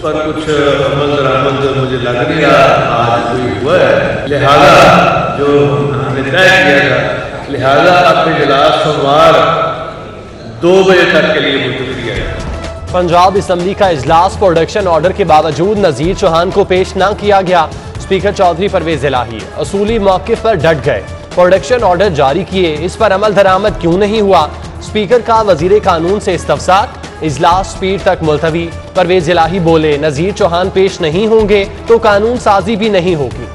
पर कुछ अमल दरामद मुझे लग नहीं रहा आज कोई हुआ है, लिहाजा जो हमने तय किया था, लिहाजा अपने इजलास सोमवार 2 बजे तक के लिए मुलतवी किया गया। पंजाब असम्बली का इजलास प्रोडक्शन ऑर्डर के बावजूद नज़ीर चौहान को पेश न किया गया। स्पीकर चौधरी परवेज इलाही असूली मौक़िफ़ पर डट गए, प्रोडक्शन ऑर्डर जारी किए, इस पर अमल दरामद क्यों नहीं हुआ। स्पीकर का वजीर कानून से इस्तफसार, इजलास स्पीड तक मुलतवी। परवेज इलाही बोले, नज़ीर चौहान पेश नहीं होंगे तो कानून साजी भी नहीं होगी।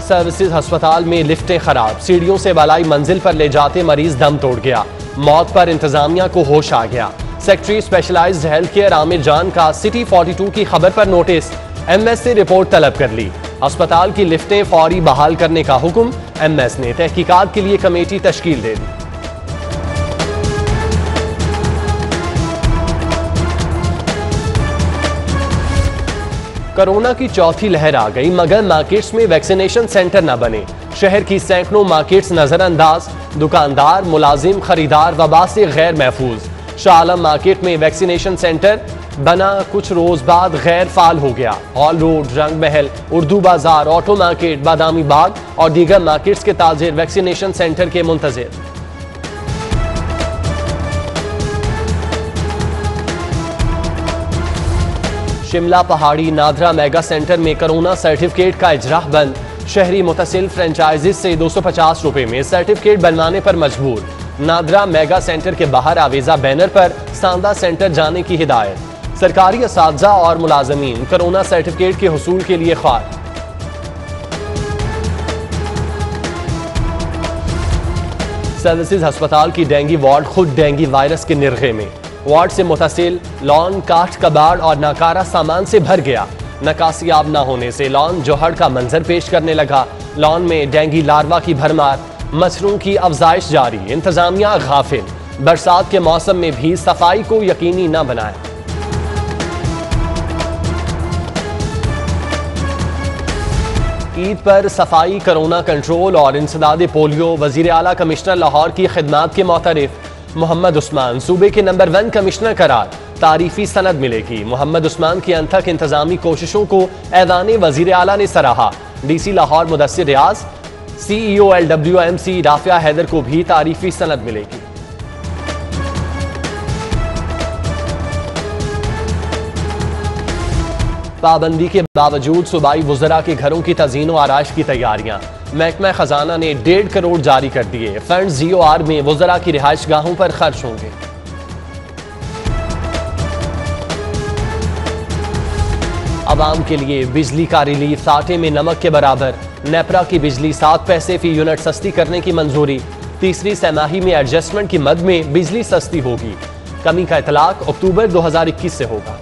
सर्विसेज अस्पताल में लिफ्टें खराब, सीढ़ियों से बालाई मंजिल पर ले जाते मरीज दम तोड़ गया। मौत पर इंतजामिया को होश आ गया। Secretary specialised health care Aamir Jan का सिटी 42 की खबर पर नोटिस, एमएस से रिपोर्ट तलब कर ली। अस्पताल की लिफ्टें फौरी बहाल करने का हुक्म, एमएस ने तहकीकात के लिए कमेटी तश्कील दे दी। कोरोना की चौथी लहर आ गई मगर मार्केट्स में वैक्सीनेशन सेंटर न बने। शहर की सैकड़ों मार्केट्स नजरअंदाज, दुकानदार, मुलाजिम, खरीदार वबा से गैर महफूज। शाह आलम मार्केट में वैक्सीनेशन सेंटर बना, कुछ रोज बाद गैर फाल हो गया। हॉल रोड, रंग महल, उर्दू बाजार, ऑटो मार्केट, बादामी बाग और दीगर मार्केट्स के ताजिर वैक्सीनेशन सेंटर के मुंतजिर। शिमला पहाड़ी नादरा मेगा सेंटर में कोरोना सर्टिफिकेट का इजरा बंद। शहरी मुतसिल फ्रेंचाइजीज से 250 रुपए में सर्टिफिकेट बनवाने पर मजबूर। नादरा मेगा सेंटर के बाहर आवेजा बैनर पर सांदा सेंटर जाने की हिदायत। सरकारी असातिज़ा और मुलाजमीन कोरोना सर्टिफिकेट के हुसूल के लिए ख्वार। सर्विसेज अस्पताल की डेंगू वार्ड खुद डेंगू वायरस के निर्गे में। वार्ड से मुतसिल लॉन काठ कबाड़ और नाकारा सामान से भर गया। नकासियाब न होने से लॉन जोहड़ का मंजर पेश करने लगा। लॉन में डेंगू लार्वा की भरमार, मच्छरों की अफजाइश जारी। इंतजामिया गाफिल, बरसात के मौसम में भी सफाई को यकीनी न बनाया। ईद पर सफाई, कोरोना कंट्रोल और इंसदाद पोलियो। वजीर आला कमिश्नर लाहौर की खिदमात के मोतरिफ मोहम्मद उस्मान सूबे के नंबर 1 कमिश्नर करार, तारीफी सनद मिलेगी। मोहम्मद उस्मान की अनथक इंतजामी कोशिशों को ऐवान वजीर आला ने सराहा। DC लाहौर मुदस्सिर रियाज, CEO LWMC राफिया हैदर को भी तारीफी सनद मिलेगी। पाबंदी के बावजूद सूबाई वुज़रा के घरों की तज़ीन व आराइश की तैयारियां। महकमा खजाना ने 1.5 करोड़ जारी कर दिए। फंड GOR में वुज़रा की रिहाइश गाहों पर खर्च होंगे। अवाम के लिए बिजली का रिलीफ, साटे में नमक के बराबर। नेपरा की बिजली 7 पैसे फी यूनिट सस्ती करने की मंजूरी। तीसरी सैमाही में एडजस्टमेंट की मद में बिजली सस्ती होगी। कमी का इतलाक अक्टूबर 2021 से होगा।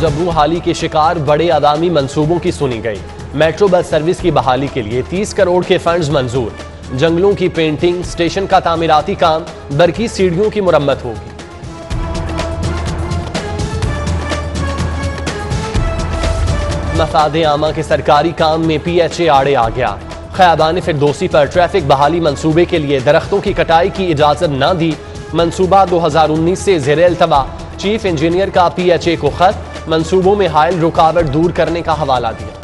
जबरू हाली के शिकार बड़े आवामी मंसूबों की सुनी गई। मेट्रो बस सर्विस की बहाली के लिए 30 करोड़ के फंड्स मंजूर। जंगलों की पेंटिंग, स्टेशन का तामीराती काम, बरकी सीढ़ियों की मुरम्मत होगी। मफादे आमा के सरकारी काम में PHA आड़े आ गया। खयाबान फिरदौसी पर ट्रैफिक बहाली मंसूबे के लिए दरख्तों की कटाई की इजाजत न दी। मंसूबा 2019 से ज़ेरे अल्तवा। चीफ इंजीनियर का PHA को खत, मंसूबों में हायल रुकावट दूर करने का हवाला दिया।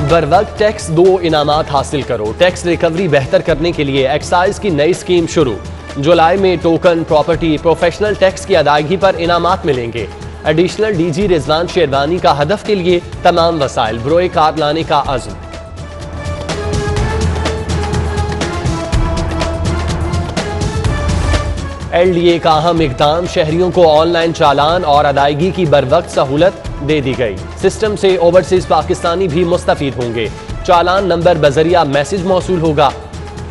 बर वक्त टैक्स 2 इनामात हासिल करो। टैक्स रिकवरी बेहतर करने के लिए एक्साइज की नई स्कीम शुरू। जुलाई में टोकन, प्रॉपर्टी, प्रोफेशनल टैक्स की अदायगी पर इनामात मिलेंगे। एडिशनल DG रिजवान शेरवानी का हदफ के लिए तमाम वसाइल ब्रोए कार लाने का अज़्म। LDA का अहम इक़दाम, शहरियों को ऑनलाइन चालान और अदायगी की बरवक्त सहूलत दे दी गई। सिस्टम से ओवरसीज पाकिस्तानी भी मुस्तफीद होंगे। चालान नंबर बजरिया मैसेज मौसूल होगा।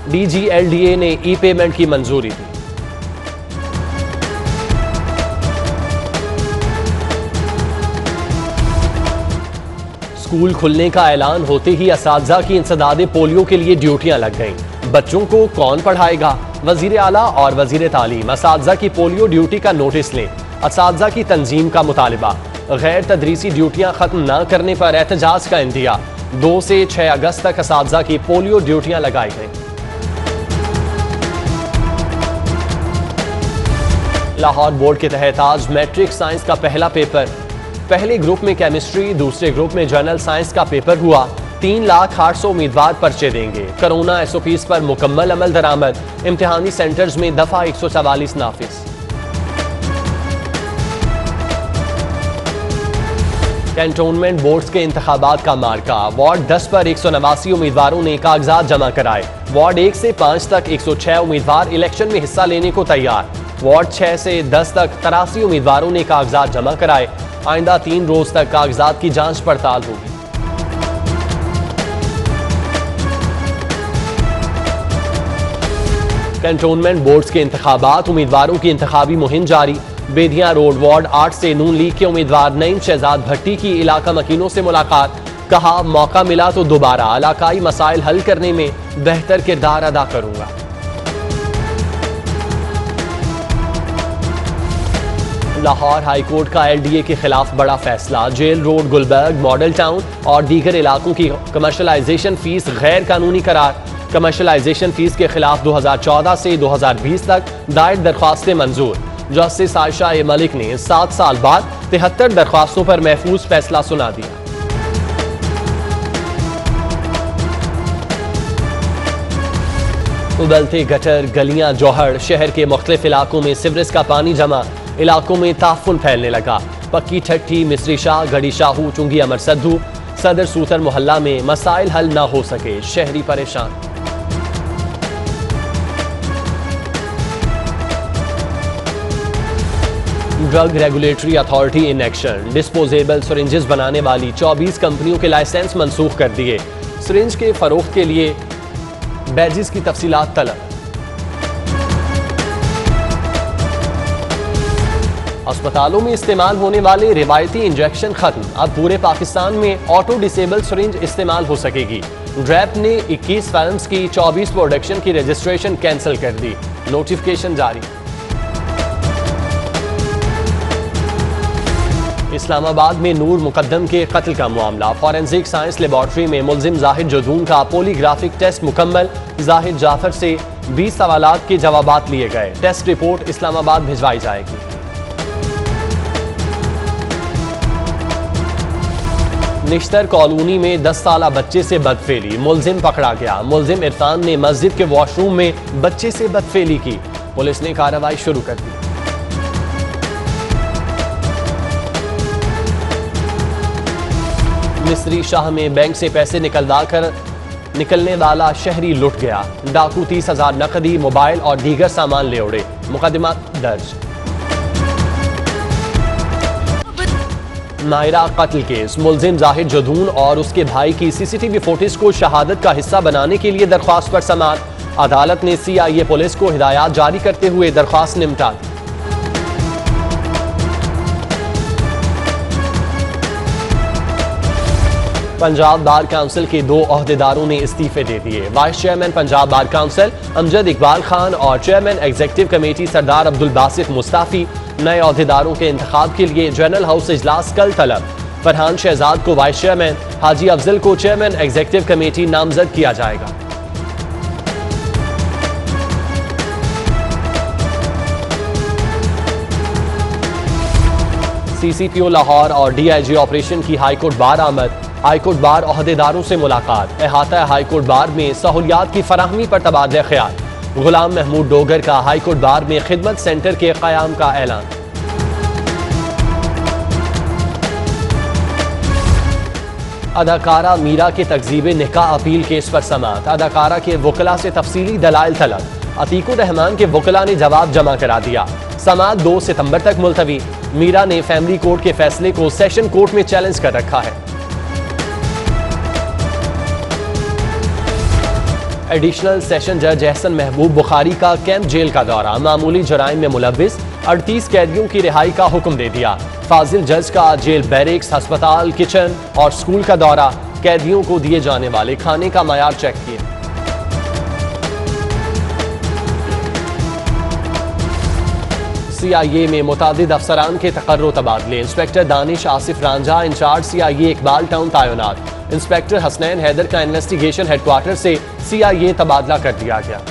DG LDA ने ई-पेमेंट की मंजूरी दी। स्कूल खुलने का ऐलान होते ही असातिज़ा की इंसदाद पोलियो के लिए ड्यूटियां लग गईं। बच्चों को कौन पढ़ाएगा? वजीर आला और वजीर तालीम असातिज़ा की पोलियो ड्यूटी का नोटिस लें। असातिज़ा की तंजीम का मुतालिबा। गैर तदरीसी ड्यूटियां खत्म न करने पर एहतजाज का इंदिया। 2 से 6 अगस्त तक असातिज़ा की पोलियो ड्यूटियां लगाई गई। लाहौर बोर्ड के तहत आज मैट्रिक साइंस का पहला पेपर, पहले ग्रुप में केमिस्ट्री, दूसरे ग्रुप में जनरल साइंस का पेपर हुआ। 3,08,000 उम्मीदवार पर्चे देंगे। कोरोना SOPs पर मुकम्मल अमल दरामद। इम्तिहानी सेंटर्स में दफा 144 नाफिज। कैंटोनमेंट बोर्ड्स के इंतखाबात का मार्का। वार्ड 10 पर 189 उम्मीदवारों ने कागजात जमा कराए। वार्ड 1 से 5 तक 106 उम्मीदवार इलेक्शन में हिस्सा लेने को तैयार। वार्ड 6 से 10 तक 83 उम्मीदवारों ने कागजात जमा कराए। आइंदा 3 रोज तक कागजात की जांच पड़ताल होगी। कैंटोनमेंट बोर्ड्स के इंतखाबात, उम्मीदवारों की इंतखाबी मुहिम जारी। बेदिया रोड वार्ड 8 से नून लीग के उम्मीदवार नईम शहजाद भट्टी की इलाका मकीनों से मुलाकात। कहा, मौका मिला तो दोबारा इलाकाई मसाइल हल करने में बेहतर किरदार अदा करूंगा। लाहौर हाईकोर्ट का LDA के खिलाफ बड़ा फैसला। Jail road, Gulberg, model town और दीगर इलाकों की कमर्शलाइजेशन फीस गैर कानूनी करार। कमर्शलाइजेशन फीस के खिलाफ 2014 से 2020 तक दायर दरख्वास्तें मंजूर। जस्टिस आयशा ए मलिक ने 7 साल बाद 73 दरख्वास्तों पर महफूज फैसला सुना दिया। उबलते गटर, गलियां, जौहर, शहर के मुख्तलिफ इलाकों में सिवरेज का पानी जमा। इलाकों में ताफुन फैलने लगा। पक्की ठट्ठी, मिस्री शाह, गड़ी शाहू, चुंगी अमर सद्दू, सदर सूतर मोहल्ला में मसाइल हल न हो सके, शहरी परेशान। Drug regulatory authority in action. Disposable syringes बनाने वाली 24 कंपनियों के लाइसेंस मंसूख कर दिए। सिरिंज के फरोख्त के लिए बैजेस की तफसीलात तलब। अस्पतालों में इस्तेमाल होने वाले रिवायती इंजेक्शन खत्म। अब पूरे पाकिस्तान में ऑटो डिसेबल सिरिंज इस्तेमाल हो सकेगी। ड्रैप ने 21 फिल्म्स की 24 प्रोडक्शन की रजिस्ट्रेशन कैंसिल कर दी। नोटिफिकेशन जारी। इस्लामाबाद में नूर मुकद्दम के कत्ल का मामला। फॉरेंसिक साइंस लेबॉर्ट्री में मुलजिम जाहिद जदून का पोलीग्राफिक टेस्ट मुकम्मल। जाहिद जाफर से 20 सवालात के जवाबात लिए गए। टेस्ट रिपोर्ट इस्लामाबाद भिजवाई जाएगी। निश्तर कॉलोनी में 10 साला बच्चे से बदफेली। मुलजिम पकड़ा गया। मुलजिम इरफान ने मस्जिद के वॉशरूम में बच्चे से बदफेली की। पुलिस ने कार्रवाई शुरू कर दी। मिस्री शाह में बैंक से पैसे निकलने वाला शहरी लुट गया। डाकू 30,000 नकदी, मोबाइल और दीगर सामान ले उड़े। मुकदमा दर्ज। नायरा कत्ल केस। मुलजिम जाहिद जदून और उसके भाई की CCTV फुटेज को शहादत का हिस्सा बनाने के लिए दरख्वास्त पर समाअत। अदालत ने CIA पुलिस को हिदायत जारी करते हुए दरख्वास्त निपटा दी। पंजाब बार काउंसिल के 2 ओहदेदारों ने इस्तीफे दे दिए। Vice chairman Punjab bar council Amjad Iqbal Khan और चेयरमैन एग्जीक्यूटिव कमेटी सरदार अब्दुल बासित मुस्ताफी। नए ओहदेदारों के इंतखाब के लिए जनरल हाउस इजलास कल तलब। फरहान शहजाद को वाइस चेयरमैन, हाजी अफजल को चेयरमैन एग्जीक्यूटिव कमेटी नामजद किया जाएगा। CCPO लाहौर और DIG ऑपरेशन की हाईकोर्ट बार आमद। हाईकोर्ट बार ओहदेदारों से मुलाकात। अहाता हाईकोर्ट बार में सहूलियात की फराहमी पर तबादला ख्याल। गुलाम महमूद डोगर का हाईकोर्ट बार में खिदमत सेंटर के क़याम का ऐलान। अदाकारा मीरा के तकज़ीब निकाह अपील केस पर समाअत। अदाकारा के वकला से तफसीली दलाइल तलब। अतीकुर रहमान के वकला ने जवाब जमा करा दिया। समाअत 2 सितंबर तक मुलतवी। मीरा ने फैमिली कोर्ट के फैसले को सेशन कोर्ट में चैलेंज कर रखा है। एडिशनल सेशन जज एहसन महबूब बुखारी का कैंप जेल का दौरा। मामूली जराइम में मुलव्विस 38 कैदियों की रिहाई का हुक्म दे दिया। फाजिल जज का जेल बैरिक्स, अस्पताल, किचन और स्कूल का दौरा। कैदियों को दिए जाने वाले खाने का मयार चेक किया। CIA में मुतादिद अफसरान के तकर्रो तबादले। Inspector Danish Asif Ranjha in charge CIA Iqbal town तैनात। इंस्पेक्टर हसनैन हैदर का इन्वेस्टिगेशन हेडक्वार्टर से CIA तबादला कर दिया गया।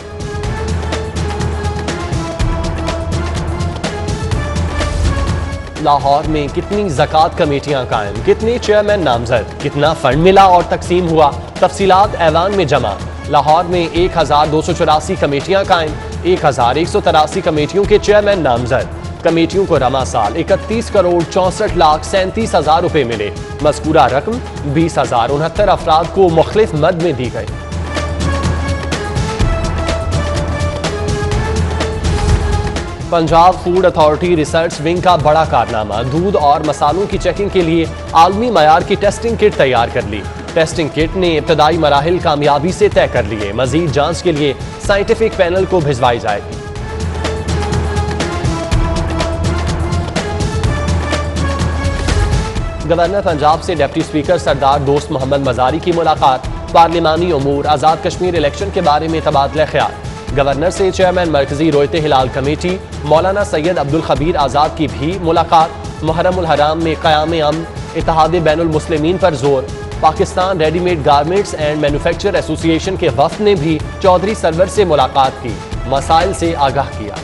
लाहौर में कितनी ज़कात कमेटियां कायम, कितने चेयरमैन नामजद, कितना फंड मिला और तकसीम हुआ, तफसीलात ऐवान में जमा। लाहौर में 1284 कमेटियां कायम, 1183 कमेटियों के चेयरमैन नामजद। कमेटियों को रमा साल 31 करोड़ 64,37,000 रुपए मिले। मज़कूरा रकम 20,069 अफराद को मुख्तलिफ मद में दी गई। Punjab food authority research wing का बड़ा कारनामा, दूध और मसालों की चेकिंग के लिए आलमी मयार की टेस्टिंग किट तैयार कर ली। टेस्टिंग किट ने इब्तदाई मराहिल कामयाबी से तय कर लिए। मजीद जांच के लिए साइंटिफिक पैनल को भिजवाई जाएगी। गवर्नर पंजाब से डिप्टी स्पीकर सरदार दोस्त मोहम्मद मजारी की मुलाकात। पार्लिमानी उमूर, आज़ाद कश्मीर इलेक्शन के बारे में तबादला ख्याल। गवर्नर से चेयरमैन मरकजी रोयते हिलाल कमेटी मौलाना सैयद अब्दुल खबीर आज़ाद की भी मुलाकात। मुहर्रम उल हराम में क़याम अमन, इत्तेहाद बैनुल मुस्लिमीन पर जोर। Pakistan readymade garments and manufacture association के वफ़द ने भी चौधरी सरवर से मुलाकात की, मसाइल से आगाह किया।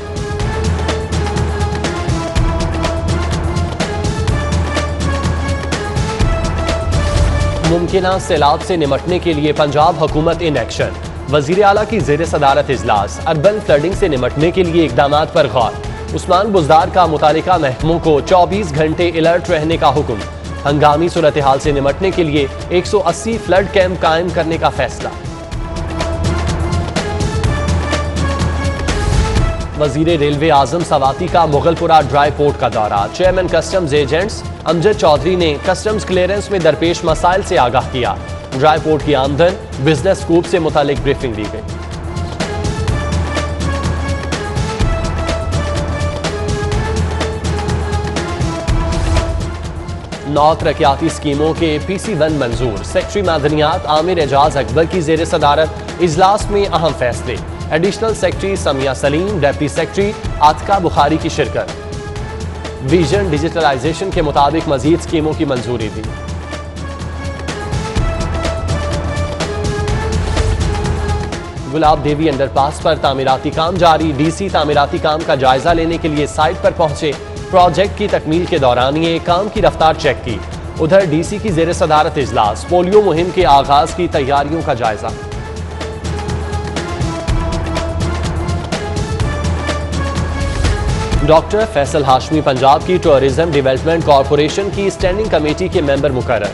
मुमकिना सैलाब से निमटने के लिए पंजाब हुकूमत इन एक्शन। वजीर आला की ज़ेर सदारत इजलास। अर्बन फ्लडिंग से निमटने के लिए इकदामात पर गौर। उस्मान बुज़दार का मुतालिका महकमों को 24 घंटे अलर्ट रहने का हुक्म। हंगामी सूरत हाल से निमटने के लिए 180 फ्लड कैंप कायम करने का फैसला। वजीर रेलवे आजम सवाती का मुगलपुरा ड्राई पोर्ट का दौरा। Chairman customs agents Amjad Chaudhry ने कस्टम्स क्लियरेंस में दरपेश मसाइल से आगाह किया। ड्राई पोर्ट की आमदन, बिजनेस स्कूप से मुतालिक ब्रीफिंग दी गई। नौ तरक्याती स्कीमों के PC1 मंजूर। सेक्रेटरी मादनियात आमिर एजाज अकबर की जेर सदारत इजलास में अहम फैसले। Additional secretary Samiya Salim, deputy secretary Atika Bukhari की शिरकत। विजन डिजिटलाइजेशन के मुताबिक मजीद स्कीमों की मंजूरी दी। गुलाब देवी अंडरपास पर तामीराती काम जारी। DC तामीराती काम का जायजा लेने के लिए साइट पर पहुंचे। प्रोजेक्ट की तकमील के दौरान ये काम की रफ्तार चेक की। उधर DC की जेर सदारत इजलास। पोलियो मुहिम के आगाज की तैयारियों का जायजा। डॉक्टर फैसल हाशमी पंजाब की टूरिज्म डेवलपमेंट कॉरपोरेशन की स्टैंडिंग कमेटी के मेंबर मुकर्रर।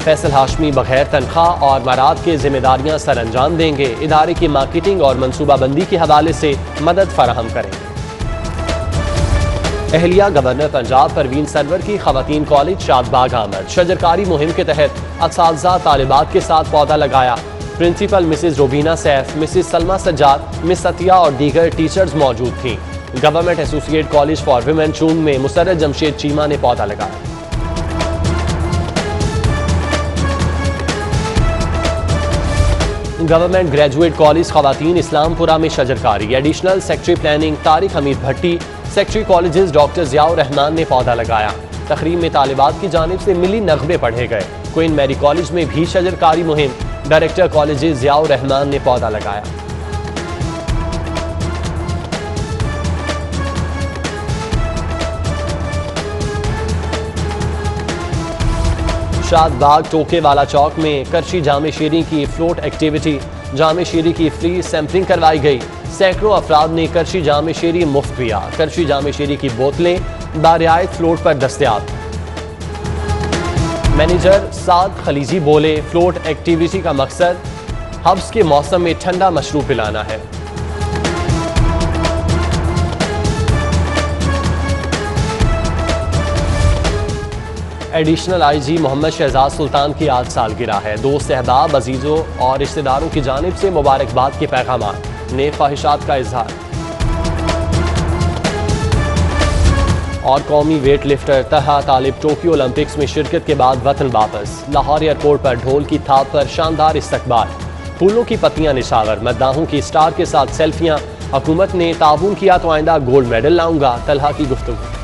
फैसल हाशमी बगैर तनख्वाह और मराद के जिम्मेदारियां सर अंजाम देंगे। इदारे की मार्केटिंग और मनसूबाबंदी के हवाले से मदद फराहम करेंगे। अहलिया गवर्नर पंजाब परवीन सरवर की खवातीन कॉलेज शादबाग आमद। शजरकारी मुहिम के तहत असातिज़ा तालिबात के साथ पौधा लगाया। Principal Mrs Robina Saif, Mrs Salma Sajjad, Miss Satia और दीगर टीचर्स मौजूद थीं। Government associate college for women Chung में मुसर्रत जमशेद चीमा ने पौधा लगाया। गवर्नमेंट ग्रेजुएट कॉलेज खवातीन इस्लामपुरा में शजरकारी। Additional secretary planning Tariq Hameed Bhatti, secretary colleges doctor Ziaur Rehman ने पौधा लगाया। तकरीब में तालिबात की जानिब से मिली नगमे पढ़े गए। क्वीन मैरी कॉलेज में भी शजरकारी मुहिम। डायरेक्टर कॉलेजेस ज़ियाउर रहमान ने पौधा लगाया। शादबाग टोके वाला चौक में करशी जामे शीरी की फ्लोट एक्टिविटी। जामे शीरी की फ्री सैंपलिंग करवाई गई। सैकड़ों अफराद ने करशी जामे शीरी मुफ्त पिया। करशी जामे शीरी की बोतलें बारियात फ्लोट पर दस्तयाब। मैनेजर साद खलीजी बोले, फ्लोट एक्टिविटी का मकसद हब्स के मौसम में ठंडा मशरूब पिलाना है। एडिशनल IG मोहम्मद शहजाद सुल्तान की आज सालगिरह है। दोस्त अहबाब, अजीजों और रिश्तेदारों की जानिब से मुबारकबाद के पैगामात। नेक ख्वाहिशात का इजहार। और कौमी वेट लिफ्टर तहा तालिब टोक्यो ओलंपिक्स में शिरकत के बाद वतन वापस। लाहौर एयरपोर्ट पर ढोल की थाप पर शानदार इस्तकबाल। फूलों की पत्तियां निशावर, मद्दाहों की स्टार के साथ सेल्फियां, हुकूमत ने ताउन किया तो आइंदा गोल्ड मेडल लाऊंगा, तलहा की गुफ्तगू।